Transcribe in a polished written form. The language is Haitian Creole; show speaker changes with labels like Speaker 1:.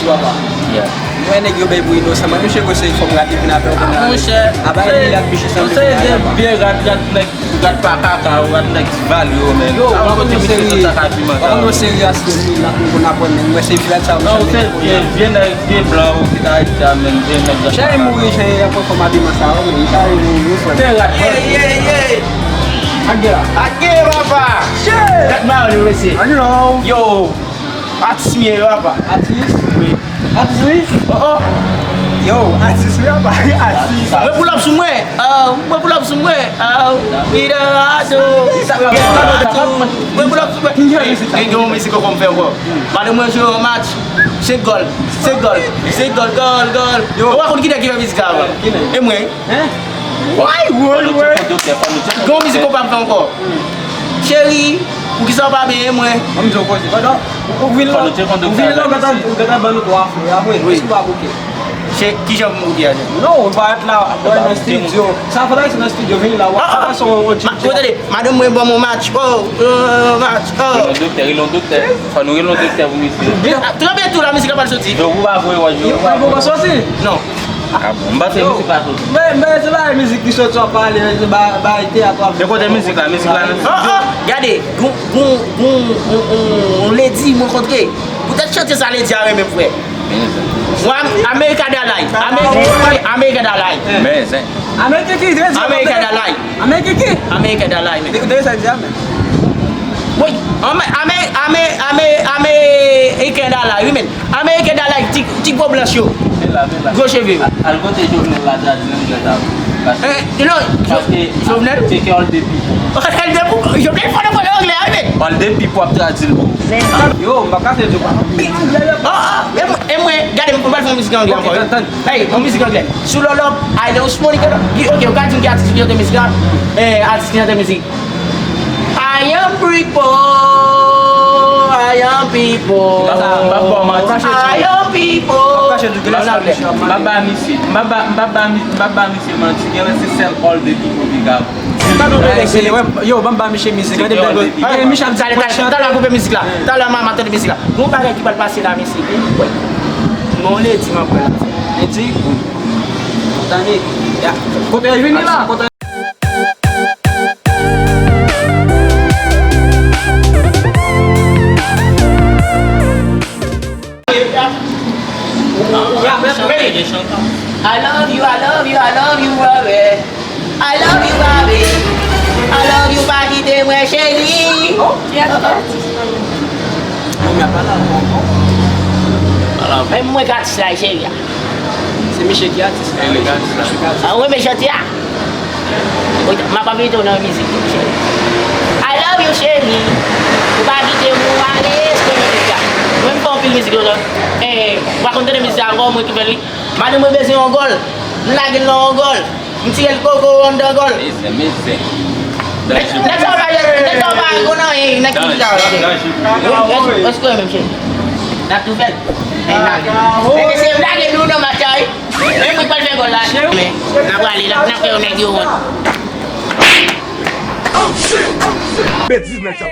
Speaker 1: sua apa?
Speaker 2: Yeah.
Speaker 1: Não é negro bem bueno sama não chegou sem fogo gato na pele
Speaker 2: Ah,
Speaker 1: não.
Speaker 2: moche.
Speaker 1: Aba ele bicho são.
Speaker 2: Você é bem gat pra cacau, gat like value, man.
Speaker 1: Yo,
Speaker 2: Vamos ter que estar aqui, mano.
Speaker 1: Vamos ser assim lá com na põe, não vai ser influenciado.
Speaker 2: Não, você vem blanc, que tá aí também, vem
Speaker 1: Já é muito, já é por formar de massa, não tá
Speaker 2: Yeah. Aqui, rapaz. That man, you see.
Speaker 1: I don't know.
Speaker 2: Yo, artist me, rapaz.
Speaker 1: Artist? Artist?
Speaker 2: Oh.
Speaker 1: Yo, artist me apa? Artist.
Speaker 2: Mau pull up somewhere. Mau pull up somewhere. Ida ado. Mau pull up somewhere. Ini kamu mesti kau confirm kau. Pada musuh match. Gol. Yo, aku kita kira mesti kau. Emang? Why? Kamu mesti kau paham kau. Sherry, o que só para bem, mãe.
Speaker 1: Vamos jogar coisa. Mas o Vila gata banu tua afro, ya foi. Isso vai o quê?
Speaker 2: Que já me dia.
Speaker 1: Não, vai lá, vai no estúdio. Sabe falar isso no estúdio, vem lá, vai só o
Speaker 2: Mas madame mãe bom match. Match.
Speaker 3: Il ont docteur. Enfin, nous il ont docteur vous mettez.
Speaker 2: Tu l'as bien tout la musique va sortir.
Speaker 3: Je vous va voir aujourd'hui.
Speaker 1: Vai vou passar assim?
Speaker 2: Non.
Speaker 3: Ah bon, bah c'est musique pas tout.
Speaker 1: Mais c'est là la musique qui sort à parler, bah été à toi.
Speaker 3: De côté musique là.
Speaker 2: Regardez, on l'a dit, mon rencontré. Peut-être chanter ça les dire même frère. Moi, America Dalai. America Dalai.
Speaker 3: Mais c'est
Speaker 1: America qui?
Speaker 2: America Dalai.
Speaker 1: America qui?
Speaker 2: America Dalai.
Speaker 1: Écoutez ça déjà mais.
Speaker 2: Oui, America Dalai, oui mais. America Dalai, petit beau blanc. Gros cheveux.
Speaker 3: al côté Jovenel là dans le
Speaker 2: Non,
Speaker 3: parce que
Speaker 2: Jovenel.
Speaker 3: c'est que all the people.
Speaker 2: Jovenel faut le parler anglais.
Speaker 3: All the people pour traduire le
Speaker 1: Yo, ma case de quoi?
Speaker 2: Et moi, regardez, on va faire musique anglaise encore. Hey, mon musique anglaise. Sous le lobe, I know small. Ok, regarde une artiste qui a de musique. Artiste qui a de musique. I am people. I am people. I am people.
Speaker 3: Baba Missi manti gen se sel all the people bigab.
Speaker 1: Yo, bamba Michel musique.
Speaker 2: Michel, t'as la coupe musique là. T'as la maman de musique là. Mon père qui va passer la musique. Mon lait, tu m'appelles.
Speaker 1: Et tu? Tani. Ya. Côté venu là, côté.
Speaker 2: I love you, Bobby. I love you, Bobby, de moi, chérie. Alors, même moi, quand c'est la chérie.
Speaker 1: C'est Michel qui artiste.
Speaker 2: Ah oui, mais je tiens. Ma pas vu ton musique, chérie. I love you, chérie. Bobby, de moi, allez, même pas un musique là. Par contre, les musiques encore moi qui fais lui. Madame me besoin en gol. La gueule en gol. Me tire le coco en deux gol.
Speaker 3: Mais
Speaker 2: Let's go back, go now. Next week là. Let's go même chérie. N'a tout fait. Mais c'est là que nous dans ma taille. Même pas le faire gol là. Mais n'a pas aller là, n'a pas on est du one.
Speaker 4: Bêtise, mec, ça.